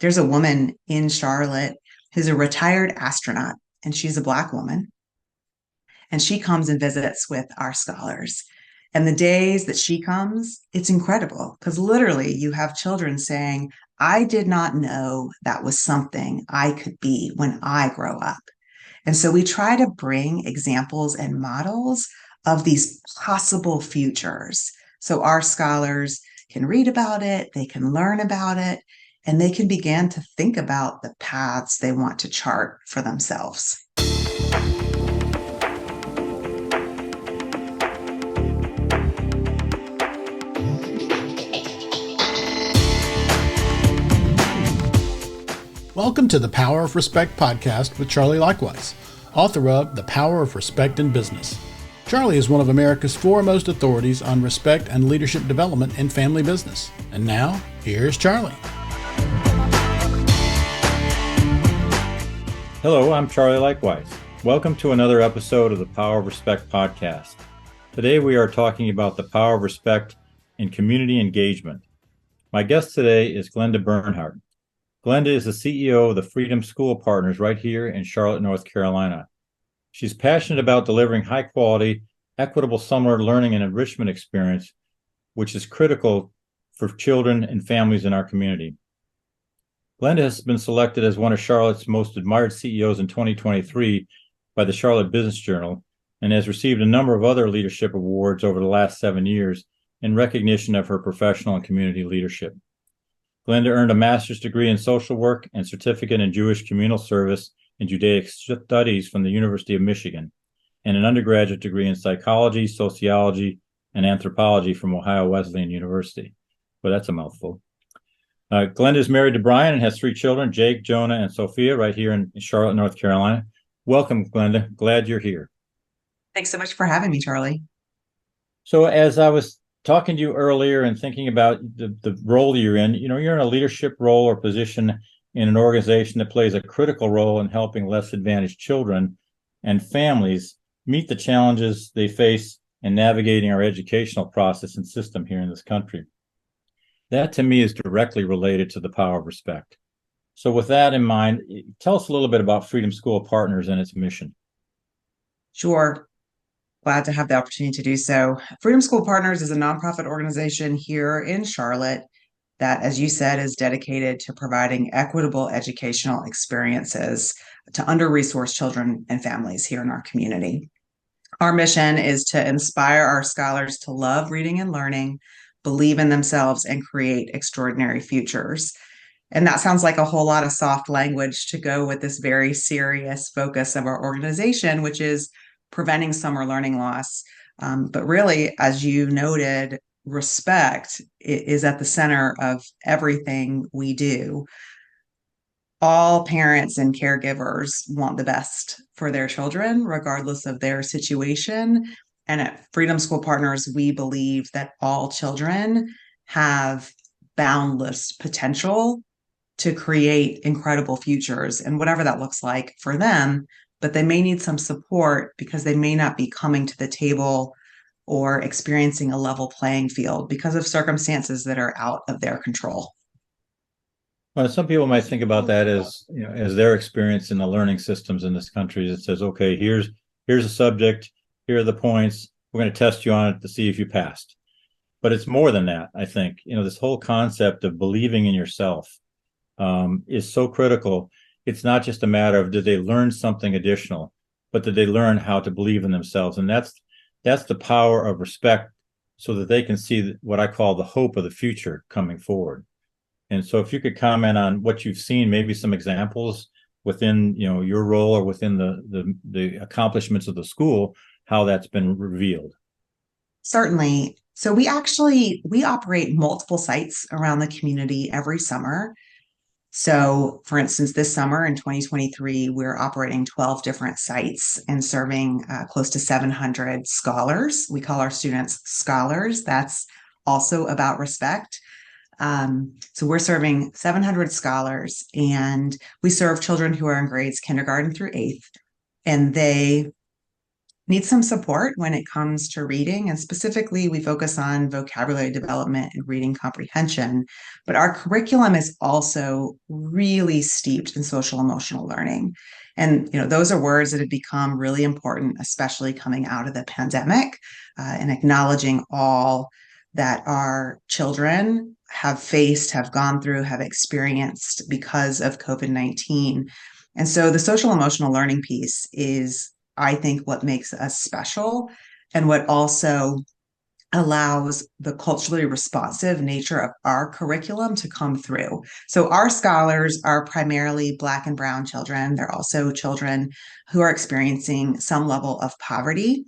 there's a woman in Charlotte who's a retired astronaut, and she's a Black woman. And she comes and visits with our scholars. And the days that she comes, it's incredible because literally you have children saying, I did not know that was something I could be when I grow up. And so we try to bring examples and models of these possible futures. So our scholars can read about it, they can learn about it, and they can begin to think about the paths they want to chart for themselves. Welcome to the Power of Respect podcast with Charlie Likewise, author of The Power of Respect in Business. Charlie is one of America's foremost authorities on respect and leadership development in family business. And now, here's Charlie. Hello, I'm Charlie Likewise. Welcome to another episode of the Power of Respect podcast. Today we are talking about the power of respect in community engagement. My guest today is Glenda Bernhardt. Glenda is the CEO of the Freedom School Partners right here in Charlotte, North Carolina. She's passionate about delivering high-quality, equitable summer learning and enrichment experience, which is critical for children and families in our community. Glenda has been selected as one of Charlotte's most admired CEOs in 2023 by the Charlotte Business Journal and has received a number of other leadership awards over the last 7 years in recognition of her professional and community leadership. Glenda earned a master's degree in social work and certificate in Jewish communal service and Judaic studies from the University of Michigan, and an undergraduate degree in psychology, sociology, and anthropology from Ohio Wesleyan University. Well, that's a mouthful. Glenda is married to Brian and has 3 children, Jake, Jonah, and Sophia, right here in Charlotte, North Carolina. Welcome, Glenda. Glad you're here. Thanks so much for having me, Charlie. So as I was talking to you earlier and thinking about the role you're in, you're in a leadership role or position in an organization that plays a critical role in helping less advantaged children and families meet the challenges they face in navigating our educational process and system here in this country. That to me is directly related to the power of respect. So with that in mind, tell us a little bit about Freedom School Partners and its mission. Sure. Glad to have the opportunity to do so. Freedom School Partners is a nonprofit organization here in Charlotte that, as you said, is dedicated to providing equitable educational experiences to under-resourced children and families here in our community. Our mission is to inspire our scholars to love reading and learning, believe in themselves, and create extraordinary futures. And that sounds like a whole lot of soft language to go with this very serious focus of our organization, which is preventing summer learning loss. But really, as you noted, respect is at the center of everything we do. All parents and caregivers want the best for their children, regardless of their situation. And at Freedom School Partners, we believe that all children have boundless potential to create incredible futures, and whatever that looks like for them. But they may need some support because they may not be coming to the table or experiencing a level playing field because of circumstances that are out of their control. Well, some people might think about that as, as their experience in the learning systems in this country. It says, okay, here's a subject, here are the points, we're going to test you on it to see if you passed. But it's more than that, I think. This whole concept of believing in yourself is so critical. It's not just a matter of did they learn something additional, but did they learn how to believe in themselves? And that's the power of respect, so that they can see what I call the hope of the future coming forward. And so if you could comment on what you've seen, maybe some examples within your role or within the accomplishments of the school, how that's been revealed. Certainly. So we operate multiple sites around the community every summer. So, for instance, this summer in 2023, we're operating 12 different sites and serving close to 700 scholars. We call our students scholars. That's also about respect. So we're serving 700 scholars, and we serve children who are in grades kindergarten through 8th, and they need some support when it comes to reading. And specifically, we focus on vocabulary development and reading comprehension. But our curriculum is also really steeped in social emotional learning. And those are words that have become really important, especially coming out of the pandemic, and acknowledging all that our children have faced, have gone through, have experienced because of COVID-19. And so the social emotional learning piece is, I think, what makes us special, and what also allows the culturally responsive nature of our curriculum to come through. So our scholars are primarily Black and Brown children. They're also children who are experiencing some level of poverty.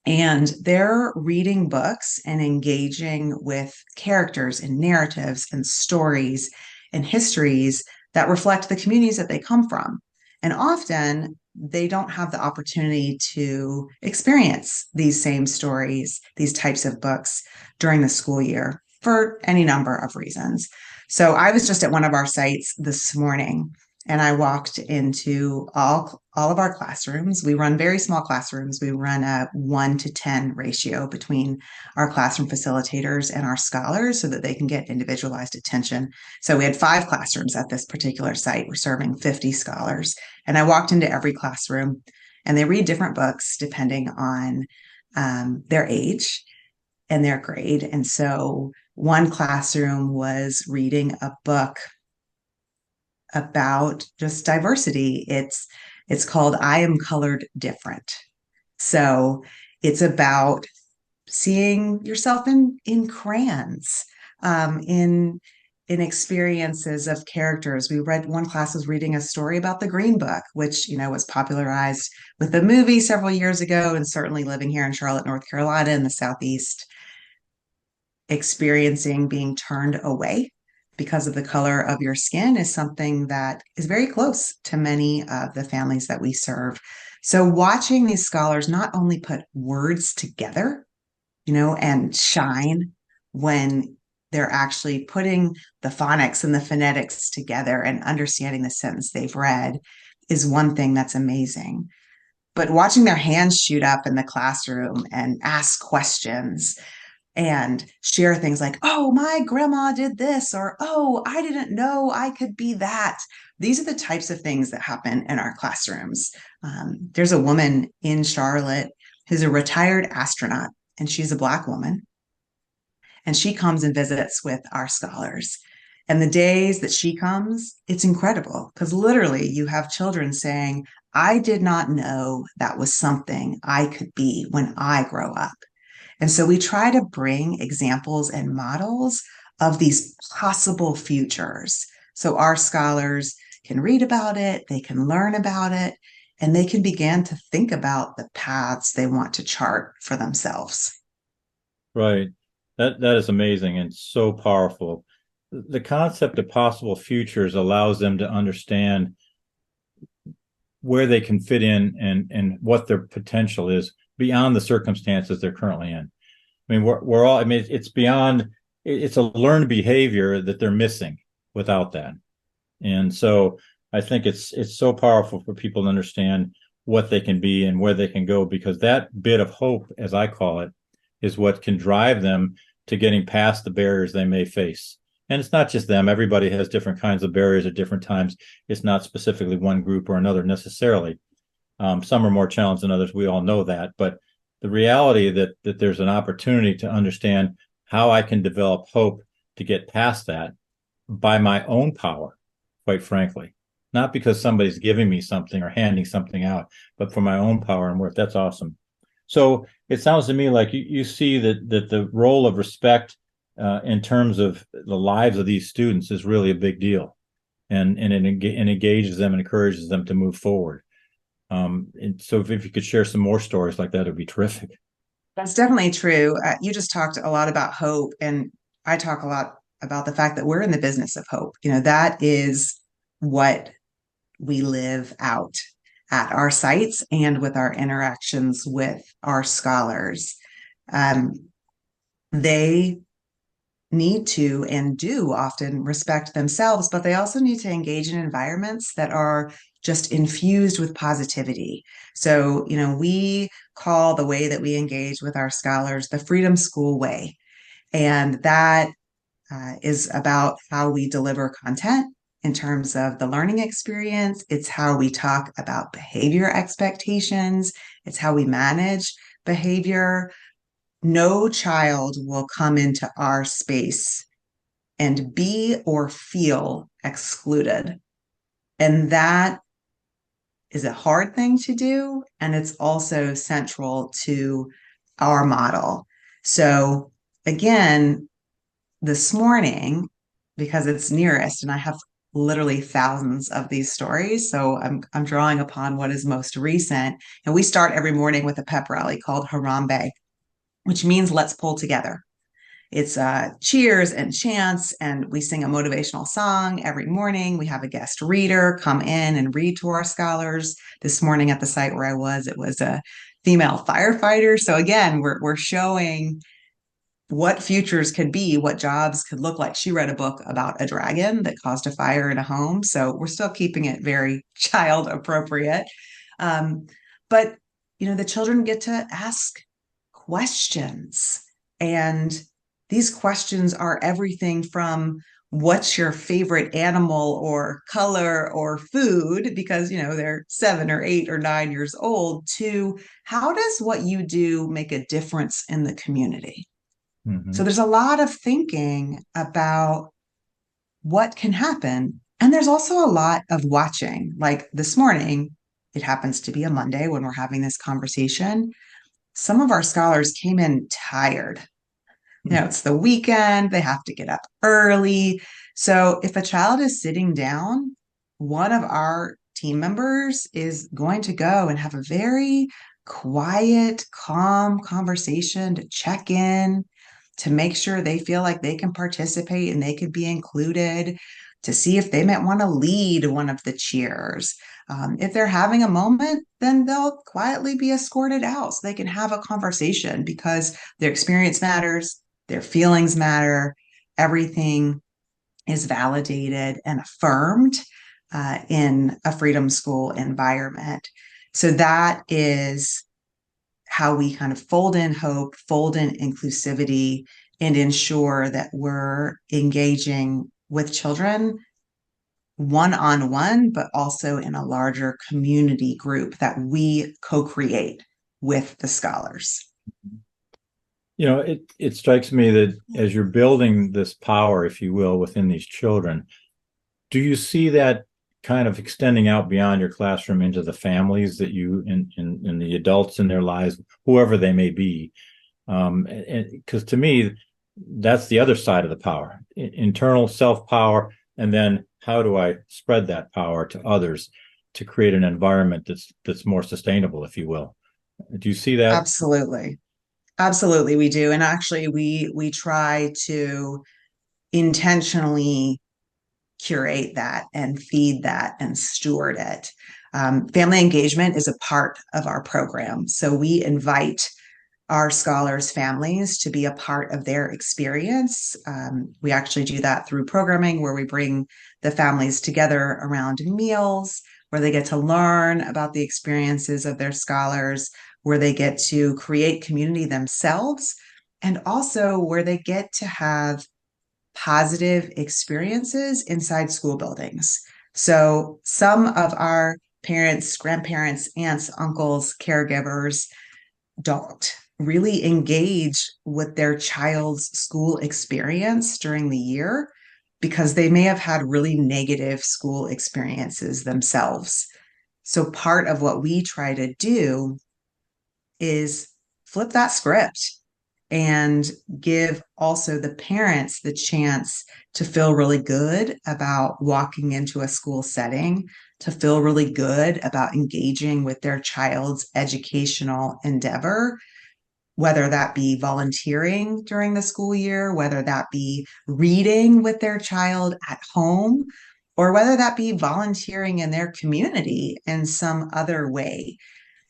And they're reading books and engaging with characters and narratives and stories and histories that reflect the communities that they come from. And often they don't have the opportunity to experience these same stories, these types of books during the school year for any number of reasons. So I was just at one of our sites this morning, and I walked into all of our classrooms. We run very small classrooms. We run a 1-to-10 ratio between our classroom facilitators and our scholars so that they can get individualized attention. So we had 5 classrooms at this particular site. We're serving 50 scholars. And I walked into every classroom, and they read different books depending on their age and their grade. And so one classroom was reading a book about just diversity. It's called I Am Colored Different. So it's about seeing yourself in crayons, in experiences of characters. One class was reading a story about the Green Book, which was popularized with the movie several years ago, and certainly living here in Charlotte, North Carolina, in the Southeast, experiencing being turned away because of the color of your skin is something that is very close to many of the families that we serve. So watching these scholars not only put words together, and shine when they're actually putting the phonics and the phonetics together and understanding the sentence they've read, is one thing that's amazing. But watching their hands shoot up in the classroom and ask questions and share things like, oh, my grandma did this, or, oh, I didn't know I could be that. These are the types of things that happen in our classrooms. There's a woman in Charlotte who's a retired astronaut, and she's a Black woman. And she comes and visits with our scholars. And the days that she comes, it's incredible, because literally you have children saying, I did not know that was something I could be when I grow up. And so we try to bring examples and models of these possible futures. So our scholars can read about it, they can learn about it, and they can begin to think about the paths they want to chart for themselves. Right. That is amazing and so powerful. The concept of possible futures allows them to understand where they can fit in and what their potential is beyond the circumstances they're currently in. I mean, we're all, I mean, it's beyond, it's a learned behavior that they're missing without that. And so I think it's so powerful for people to understand what they can be and where they can go, because that bit of hope, as I call it, is what can drive them to getting past the barriers they may face. And it's not just them. Everybody has different kinds of barriers at different times. It's not specifically one group or another necessarily. Some are more challenged than others. We all know that. But the reality that there's an opportunity to understand how I can develop hope to get past that by my own power, quite frankly, not because somebody's giving me something or handing something out, but for my own power and worth. That's awesome. So it sounds to me like you see that the role of respect in terms of the lives of these students is really a big deal, and it engages them and encourages them to move forward. And so if you could share some more stories like that, it'd be terrific. That's definitely true. You just talked a lot about hope, and I talk a lot about the fact that we're in the business of hope. That is what we live out at our sites and with our interactions with our scholars. They need to and do often respect themselves, but they also need to engage in environments that are just infused with positivity. So, we call the way that we engage with our scholars the Freedom School way. And that is about how we deliver content in terms of the learning experience. It's how we talk about behavior expectations. It's how we manage behavior. No child will come into our space and be or feel excluded. And that is a hard thing to do. And it's also central to our model. So, again, this morning, because it's nearest, and I have literally thousands of these stories. So I'm drawing upon what is most recent. And we start every morning with a pep rally called Harambe, which means let's pull together. It's cheers and chants, and we sing a motivational song every morning. We have a guest reader come in and read to our scholars. This morning at the site where I was, it was a female firefighter. So again, we're showing what futures could be, what jobs could look like. She read a book about a dragon that caused a fire in a home. So we're still keeping it very child appropriate. Um, but, the children get to ask questions. And these questions are everything from what's your favorite animal or color or food, because, they're 7 or 8 or 9 years old, to how does what you do make a difference in the community? So there's a lot of thinking about what can happen. And there's also a lot of watching. Like this morning, it happens to be a Monday when we're having this conversation. Some of our scholars came in tired. It's the weekend, they have to get up early. So if a child is sitting down, one of our team members is going to go and have a very quiet, calm conversation to check in, to make sure they feel like they can participate and they could be included, to see if they might want to lead one of the cheers. If they're having a moment, then they'll quietly be escorted out so they can have a conversation, because their experience matters, their feelings matter, everything is validated and affirmed in a Freedom School environment. So that is how we kind of fold in hope, fold in inclusivity, and ensure that we're engaging with children one-on-one, but also in a larger community group that we co-create with the scholars. It strikes me that as you're building this power, if you will, within these children, do you see that kind of extending out beyond your classroom into the families that you and the adults in their lives, whoever they may be? Because to me, that's the other side of the power, internal self-power, and then how do I spread that power to others to create an environment that's more sustainable, if you will? Do you see that? Absolutely. Absolutely, we do. And actually, we try to intentionally curate that and feed that and steward it. Family engagement is a part of our program. So we invite our scholars' families to be a part of their experience. We actually do that through programming where we bring the families together around meals, where they get to learn about the experiences of their scholars, where they get to create community themselves, and also where they get to have positive experiences inside school buildings. So some of our parents, grandparents, aunts, uncles, caregivers don't really engage with their child's school experience during the year because they may have had really negative school experiences themselves. So part of what we try to do is flip that script and give also the parents the chance to feel really good about walking into a school setting, to feel really good about engaging with their child's educational endeavor, whether that be volunteering during the school year, whether that be reading with their child at home, or whether that be volunteering in their community in some other way.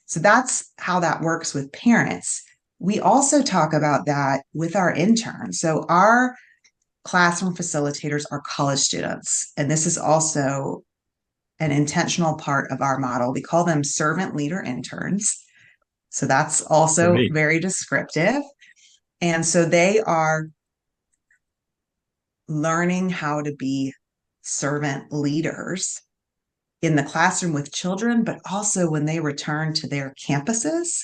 So that's how that works with parents. We also talk about that with our interns. So our classroom facilitators are college students. And this is also an intentional part of our model. We call them servant leader interns. So that's also Great. very descriptive. And so they are learning how to be servant leaders in the classroom with children, but also when they return to their campuses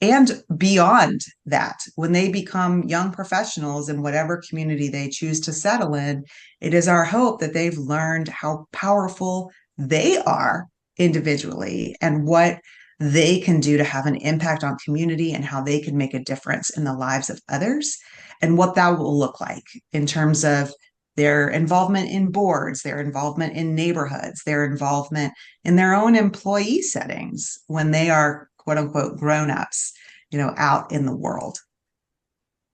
and beyond that. When they become young professionals in whatever community they choose to settle in, it is our hope that they've learned how powerful they are individually and what they can do to have an impact on community and how they can make a difference in the lives of others and what that will look like in terms of their involvement in boards, their involvement in neighborhoods, their involvement in their own employee settings when they are quote unquote grown-ups, out in the world.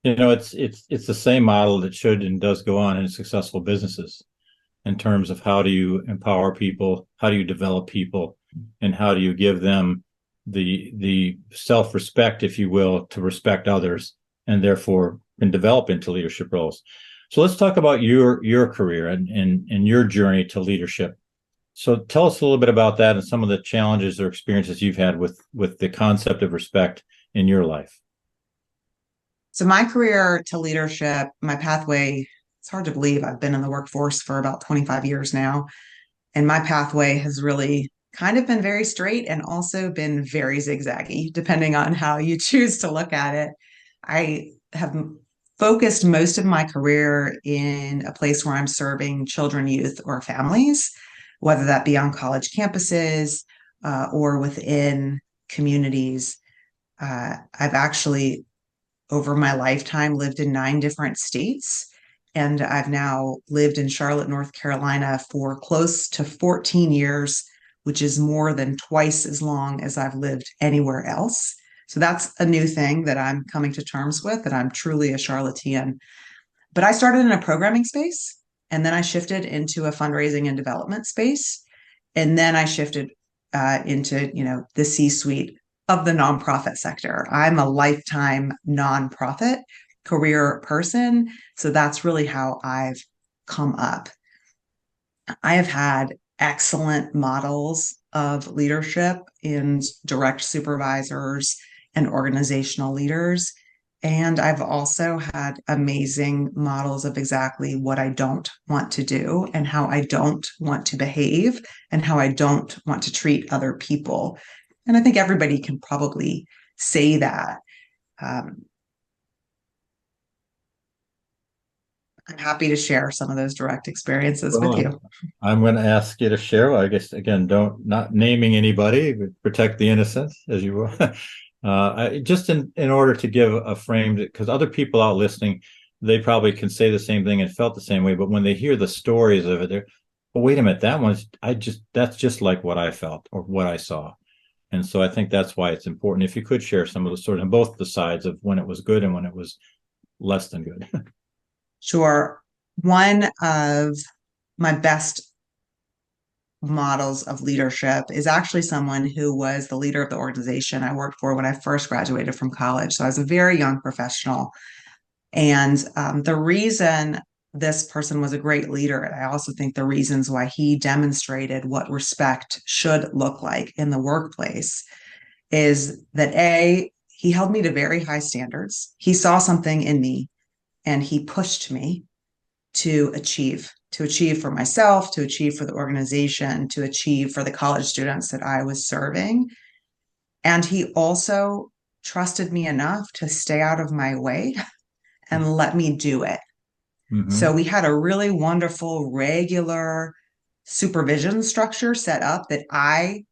It's the same model that should and does go on in successful businesses in terms of how do you empower people, how do you develop people, and how do you give them the self-respect, if you will, to respect others and therefore can develop into leadership roles. So let's talk about your career and your journey to leadership. So tell us a little bit about that and some of the challenges or experiences you've had with the concept of respect in your life. So my career to leadership, my pathway, it's hard to believe I've been in the workforce for about 25 years now. And my pathway has really kind of been very straight and also been very zigzaggy, depending on how you choose to look at it. I have focused most of my career in a place where I'm serving children, youth, or families, whether that be on college campuses or within communities. I've actually, over my lifetime, lived in 9 different states. And I've now lived in Charlotte, North Carolina for close to 14 years, which is more than twice as long as I've lived anywhere else. So that's a new thing that I'm coming to terms with, that I'm truly a Charlottean. But I started in a programming space, and then I shifted into a fundraising and development space. And then I shifted into, the C-suite of the nonprofit sector. I'm a lifetime nonprofit career person. So that's really how I've come up. I have had excellent models of leadership in direct supervisors and organizational leaders. And I've also had amazing models of exactly what I don't want to do and how I don't want to behave and how I don't want to treat other people. And I think everybody can probably say that. I'm happy to share some of those direct experiences with you. I'm going to ask you to share. Well, I guess, again, not naming anybody, but protect the innocent, as you will. Just in order to give a frame, because other people out listening, they probably can say the same thing and felt the same way. But when they hear the stories of it, they're, well, wait a minute, that's just like what I felt or what I saw. And so I think that's why it's important. If you could share some of the stories on both the sides of when it was good and when it was less than good. Sure. One of my best models of leadership is actually someone who was the leader of the organization I worked for when I first graduated from college. So I was a very young professional. And the reason this person was a great leader, and I also think the reasons why he demonstrated what respect should look like in the workplace, is that he held me to very high standards. He saw something in me and he pushed me to achieve for myself, to achieve for the organization, to achieve for the college students that I was serving. And he also trusted me enough to stay out of my way and let me do it. Mm-hmm. So we had a really wonderful, regular supervision structure set up that I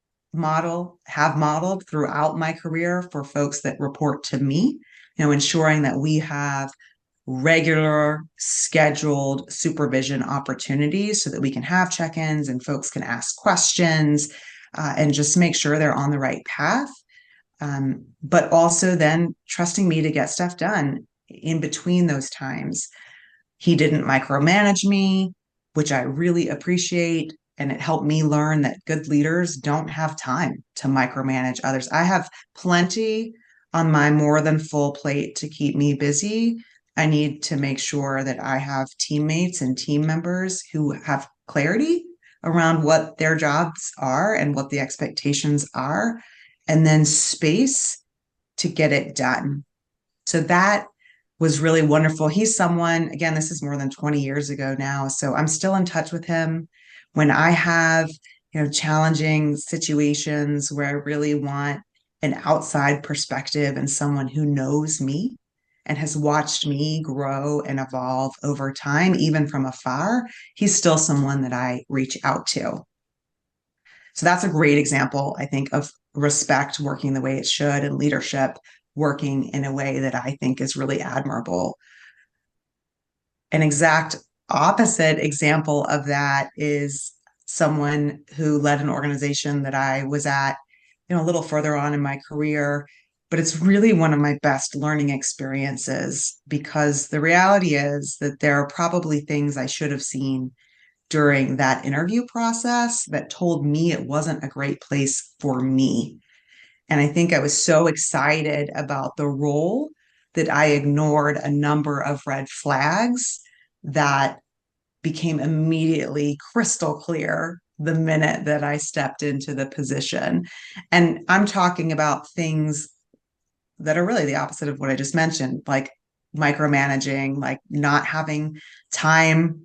have modeled throughout my career for folks that report to me, ensuring that we have regular scheduled supervision opportunities so that we can have check-ins and folks can ask questions and just make sure they're on the right path. But also then trusting me to get stuff done in between those times. He didn't micromanage me, which I really appreciate. And it helped me learn that good leaders don't have time to micromanage others. I have plenty on my more than full plate to keep me busy. I need to make sure that I have teammates and team members who have clarity around what their jobs are and what the expectations are, and then space to get it done. So that was really wonderful. He's someone, again, this is more than 20 years ago now. So I'm still in touch with him when I have, challenging situations where I really want an outside perspective and someone who knows me and has watched me grow and evolve over time, even from afar. He's still someone that I reach out to. So that's a great example, I think, of respect working the way it should and leadership working in a way that I think is really admirable. An exact opposite example of that is someone who led an organization that I was at, a little further on in my career, but it's really one of my best learning experiences because the reality is that there are probably things I should have seen during that interview process that told me it wasn't a great place for me. And I think I was so excited about the role that I ignored a number of red flags that became immediately crystal clear the minute that I stepped into the position. And I'm talking about things that are really the opposite of what I just mentioned, like micromanaging, like not having time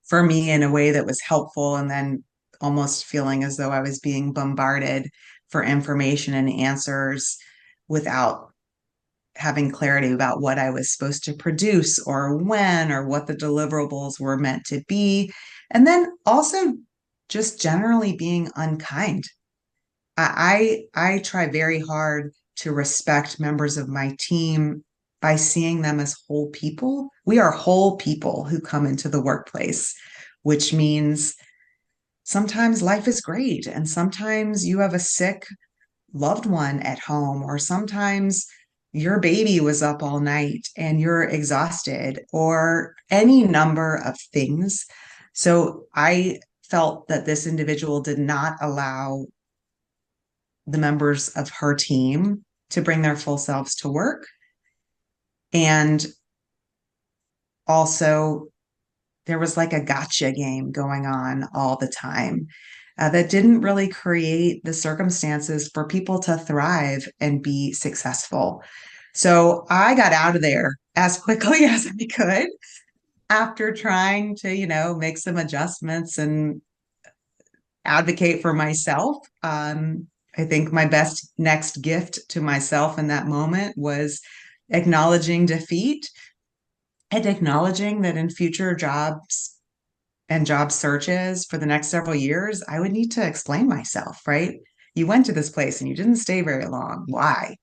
for me in a way that was helpful, and then almost feeling as though I was being bombarded for information and answers without having clarity about what I was supposed to produce or when or what the deliverables were meant to be. And then also just generally being unkind. I try very hard to respect members of my team by seeing them as whole people. We are whole people who come into the workplace, which means sometimes life is great and sometimes you have a sick loved one at home, or sometimes your baby was up all night and you're exhausted, or any number of things. So I felt that this individual did not allow the members of her team to bring their full selves to work. And also, there was like a gotcha game going on all the time that didn't really create the circumstances for people to thrive and be successful. So I got out of there as quickly as I could after trying to, make some adjustments and advocate for myself. I think my best next gift to myself in that moment was acknowledging defeat and acknowledging that in future jobs and job searches for the next several years, I would need to explain myself, right? You went to this place and you didn't stay very long. Why?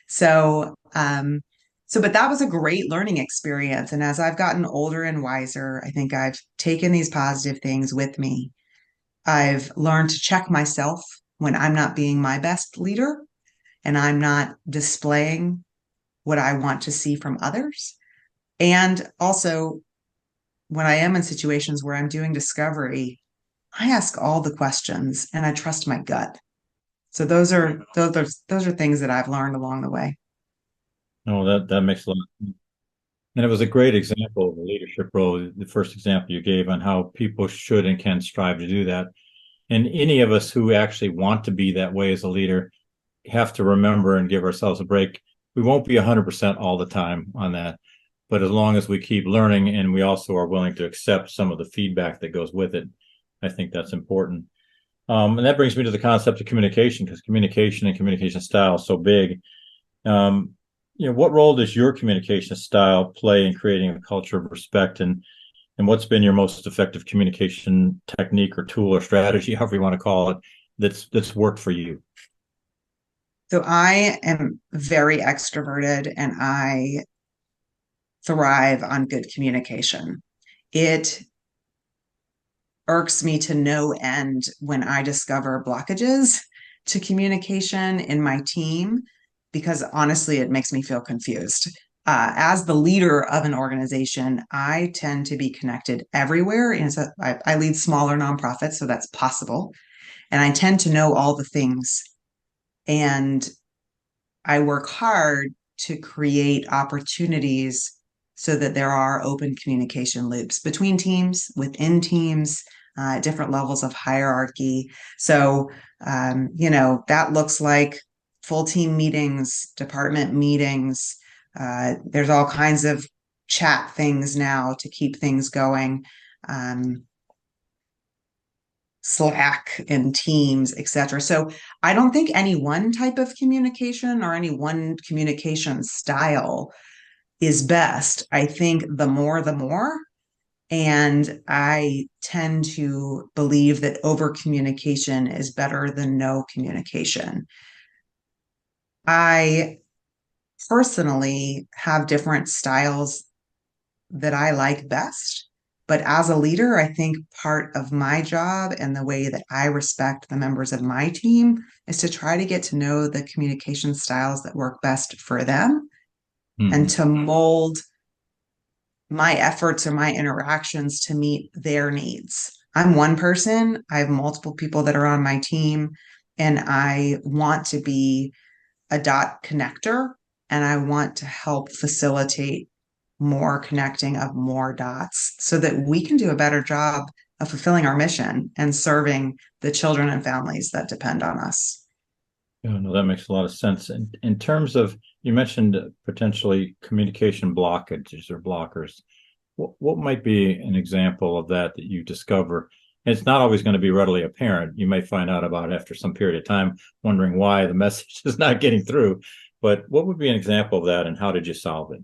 So, but that was a great learning experience. And as I've gotten older and wiser, I think I've taken these positive things with me. I've learned to check myself when I'm not being my best leader and I'm not displaying what I want to see from others. And also, when I am in situations where I'm doing discovery, I ask all the questions and I trust my gut. So those are things that I've learned along the way. No, that makes a lot of sense. And it was a great example of a leadership role, the first example you gave on how people should and can strive to do that. And any of us who actually want to be that way as a leader have to remember and give ourselves a break. We won't be 100% all the time on that. But as long as we keep learning and we also are willing to accept some of the feedback that goes with it, I think that's important. And that brings me to the concept of communication, because communication and communication style is so big. What role does your communication style play in creating a culture of respect, and what's been your most effective communication technique or tool or strategy, however you want to call it, that's worked for you? So I am very extroverted and I thrive on good communication. It irks me to no end when I discover blockages to communication in my team, because honestly, it makes me feel confused. As the leader of an organization, I tend to be connected everywhere. And so I lead smaller nonprofits, so that's possible. And I tend to know all the things. And I work hard to create opportunities so that there are open communication loops between teams, within teams, different levels of hierarchy. So, that looks like full team meetings, department meetings. There's all kinds of chat things now to keep things going. Slack and Teams, etc. So I don't think any one type of communication or any one communication style is best. I think the more, the more. And I tend to believe that over communication is better than no communication. I personally have different styles that I like best. But as a leader, I think part of my job and the way that I respect the members of my team is to try to get to know the communication styles that work best for them and to mold my efforts or my interactions to meet their needs. I'm one person, I have multiple people that are on my team, and I want to be a dot connector and I want to help facilitate more connecting of more dots so that we can do a better job of fulfilling our mission and serving the children and families that depend on us. Yeah, no, that makes a lot of sense. And in terms of, you mentioned potentially communication blockages or blockers. What might be an example of that you discover? And it's not always going to be readily apparent. You may find out about it after some period of time, wondering why the message is not getting through. But what would be an example of that, and how did you solve it?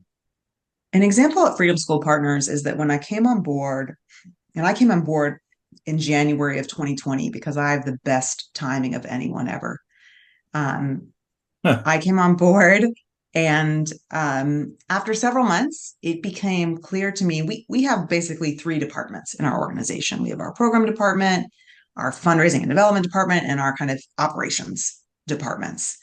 An example at Freedom School Partners is that when I came on board, and I came on board in January of 2020 because I have the best timing of anyone ever. I came on board, and after several months, it became clear to me we have basically three departments in our organization. We have our program department, our fundraising and development department, and our kind of operations departments.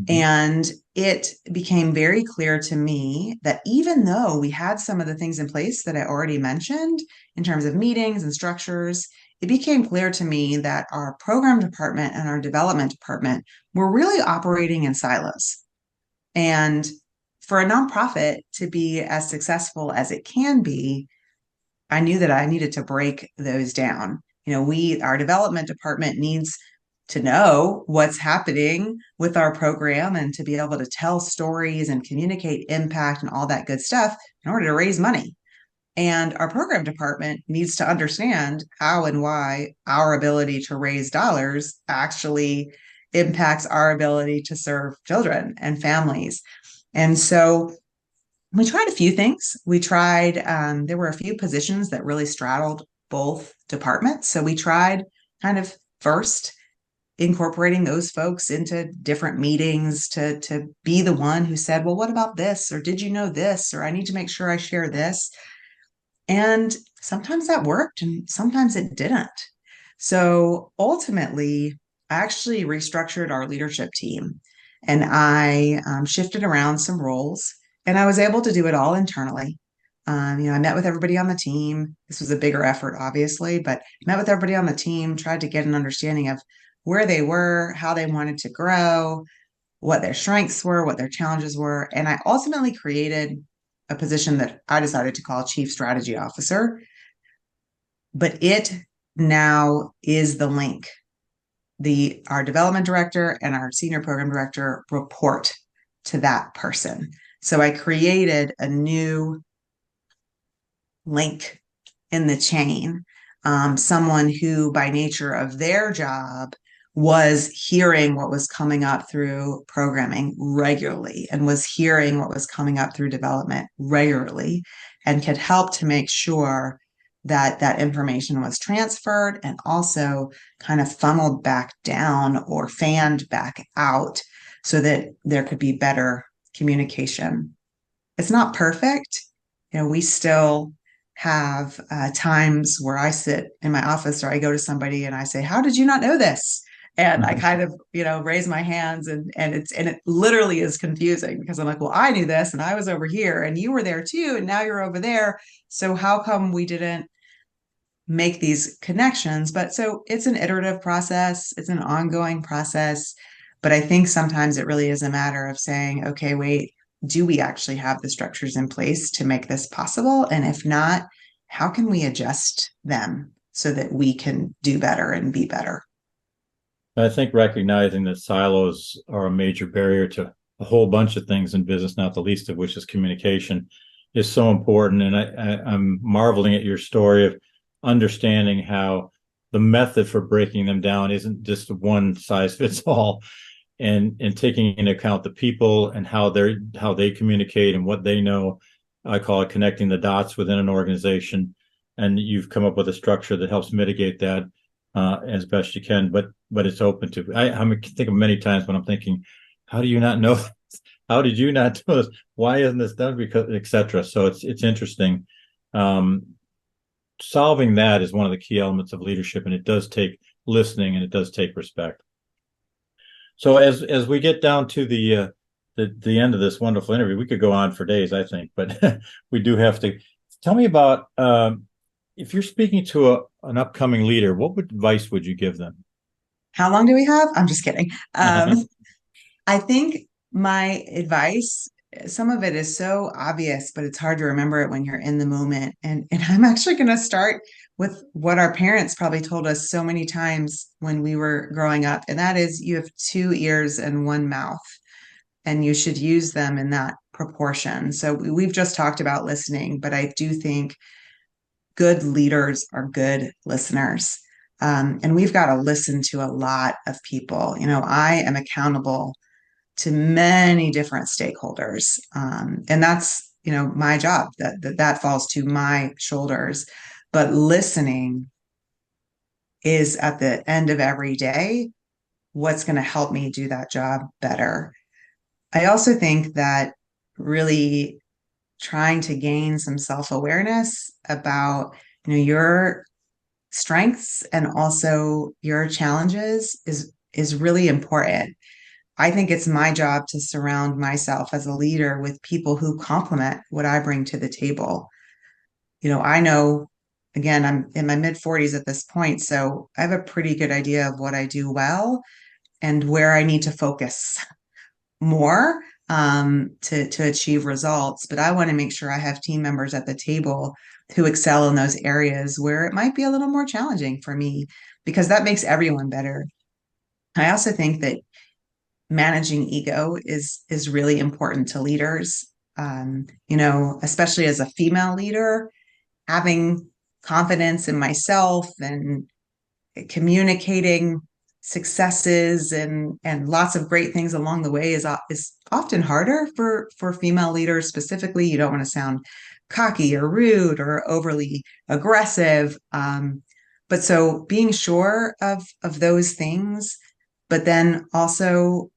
And it became very clear to me that even though we had some of the things in place that I already mentioned in terms of meetings and structures, it became clear to me that our program department and our development department were really operating in silos. And for a nonprofit to be as successful as it can be, I knew that I needed to break those down. Our development department needs to know what's happening with our program and to be able to tell stories and communicate impact and all that good stuff in order to raise money. And our program department needs to understand how and why our ability to raise dollars actually impacts our ability to serve children and families. And so we tried a few things. There were a few positions that really straddled both departments. So we tried kind of first incorporating those folks into different meetings to be the one who said, well, what about this? Or did you know this? Or I need to make sure I share this. And sometimes that worked and sometimes it didn't. So ultimately, I actually restructured our leadership team and I shifted around some roles, and I was able to do it all internally. I met with everybody on the team. This was a bigger effort, obviously, but met with everybody on the team, tried to get an understanding of where they were, how they wanted to grow, what their strengths were, what their challenges were. And I ultimately created a position that I decided to call Chief Strategy Officer. But it now is the link. Our development director and our senior program director report to that person. So I created a new link in the chain, someone who by nature of their job was hearing what was coming up through programming regularly and was hearing what was coming up through development regularly and could help to make sure that that information was transferred and also kind of funneled back down or fanned back out so that there could be better communication. It's not perfect. We still have times where I sit in my office or I go to somebody and I say, how did you not know this? And I kind of, raise my hands and it literally is confusing because I'm like, well, I knew this and I was over here and you were there too. And now you're over there. So how come we didn't make these connections? But so it's an iterative process. It's an ongoing process. But I think sometimes it really is a matter of saying, okay, wait, do we actually have the structures in place to make this possible? And if not, how can we adjust them so that we can do better and be better? I think recognizing that silos are a major barrier to a whole bunch of things in business, not the least of which is communication, is so important. And I'm marveling at your story of understanding how the method for breaking them down isn't just one size fits all, and taking into account the people and how they communicate and what they know. I call it connecting the dots within an organization, and you've come up with a structure that helps mitigate that as best you can. But it's open to. I think of many times when I'm thinking, how do you not know? How did you not know this? Why isn't this done? Because etc. So it's interesting. Solving that is one of the key elements of leadership, and it does take listening and it does take respect. So as we get down to the end of this wonderful interview, we could go on for days, I think, but we do have to. Tell me about if you're speaking to an upcoming leader, what advice would you give them? How long do we have? I'm just kidding. I think my advice, some of it is so obvious, but it's hard to remember it when you're in the moment. And I'm actually going to start with what our parents probably told us so many times when we were growing up. And that is, you have two ears and one mouth, and you should use them in that proportion. So we've just talked about listening, but I do think good leaders are good listeners. And we've got to listen to a lot of people. I am accountable to many different stakeholders. And that's, my job, that falls to my shoulders. But listening is at the end of every day, what's going to help me do that job better. I also think that really trying to gain some self-awareness about, your strengths and also your challenges is really important. I think it's my job to surround myself as a leader with people who complement what I bring to the table. I know, again, I'm in my mid 40s at this point, so I have a pretty good idea of what I do well and where I need to focus more to achieve results. But I want to make sure I have team members at the table who excel in those areas where it might be a little more challenging for me, because that makes everyone better. I also think that managing ego is really important to leaders. Especially as a female leader, having confidence in myself and communicating successes and lots of great things along the way is often harder for female leaders specifically. You don't want to sound cocky or rude or overly aggressive. But so being sure of those things, but then also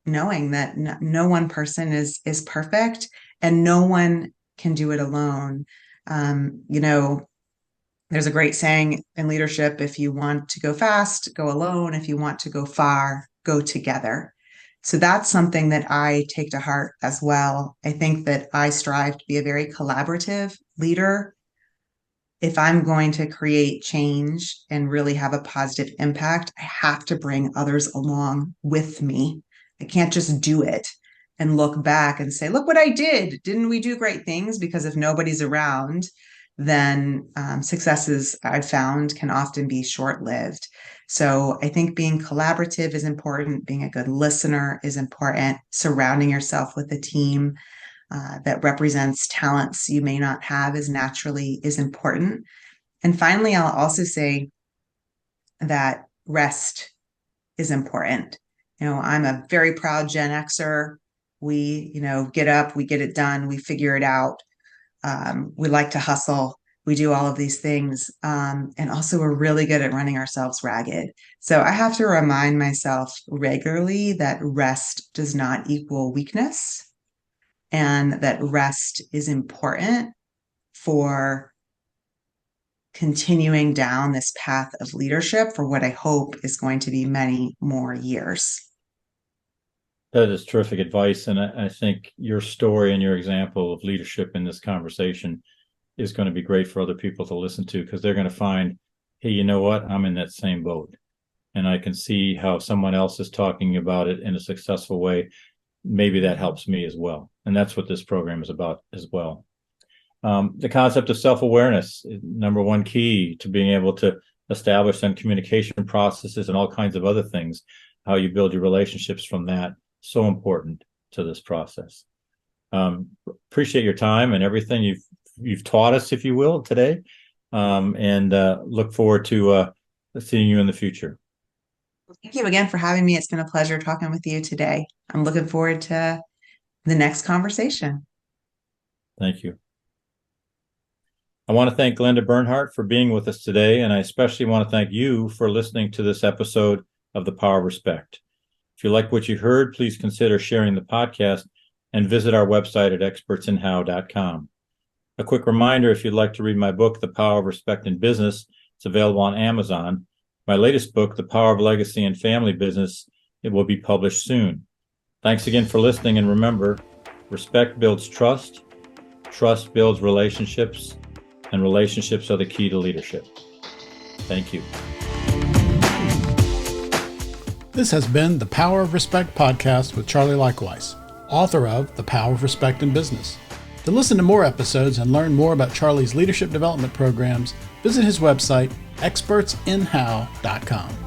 knowing that no one person is perfect and no one can do it alone. There's a great saying in leadership: if you want to go fast, go alone. If you want to go far, go together. So that's something that I take to heart as well. I think that I strive to be a very collaborative leader. If I'm going to create change and really have a positive impact, I have to bring others along with me. I can't just do it and look back and say, look what I did. Didn't we do great things? Because if nobody's around, then successes I've found can often be short-lived. So I think being collaborative is important. Being a good listener is important. Surrounding yourself with a team that represents talents you may not have as naturally is important. And finally, I'll also say that rest is important. I'm a very proud Gen Xer. We, get up, we get it done, we figure it out. We like to hustle. We do all of these things. And also we're really good at running ourselves ragged. So I have to remind myself regularly that rest does not equal weakness, and that rest is important for continuing down this path of leadership for what I hope is going to be many more years. That is terrific advice. And I think your story and your example of leadership in this conversation is going to be great for other people to listen to, because they're going to find, hey, you know what? I'm in that same boat. And I can see how someone else is talking about it in a successful way. maybe that helps me as well. And that's what this program is about as well. The concept of self-awareness, number one key to being able to establish some communication processes and all kinds of other things, how you build your relationships from that, so important to this process. Appreciate your time and everything you've taught us, if you will, today, and look forward to seeing you in the future. Thank you again for having me. It's been a pleasure talking with you today. I'm looking forward to the next conversation. Thank you. I want to thank Glenda Bernhardt for being with us today, and I especially want to thank you for listening to this episode of The Power of Respect. If you like what you heard, please consider sharing the podcast and visit our website at expertsinhow.com. A quick reminder, if you'd like to read my book, The Power of Respect in Business, it's available on Amazon. My latest book, The Power of Legacy and Family Business, it will be published soon. Thanks again for listening, and remember, respect builds trust, trust builds relationships, and relationships are the key to leadership. Thank you. This has been the Power of Respect podcast with Charlie Likewise, author of The Power of Respect in Business. To listen to more episodes and learn more about Charlie's leadership development programs, visit his website, expertsinhow.com.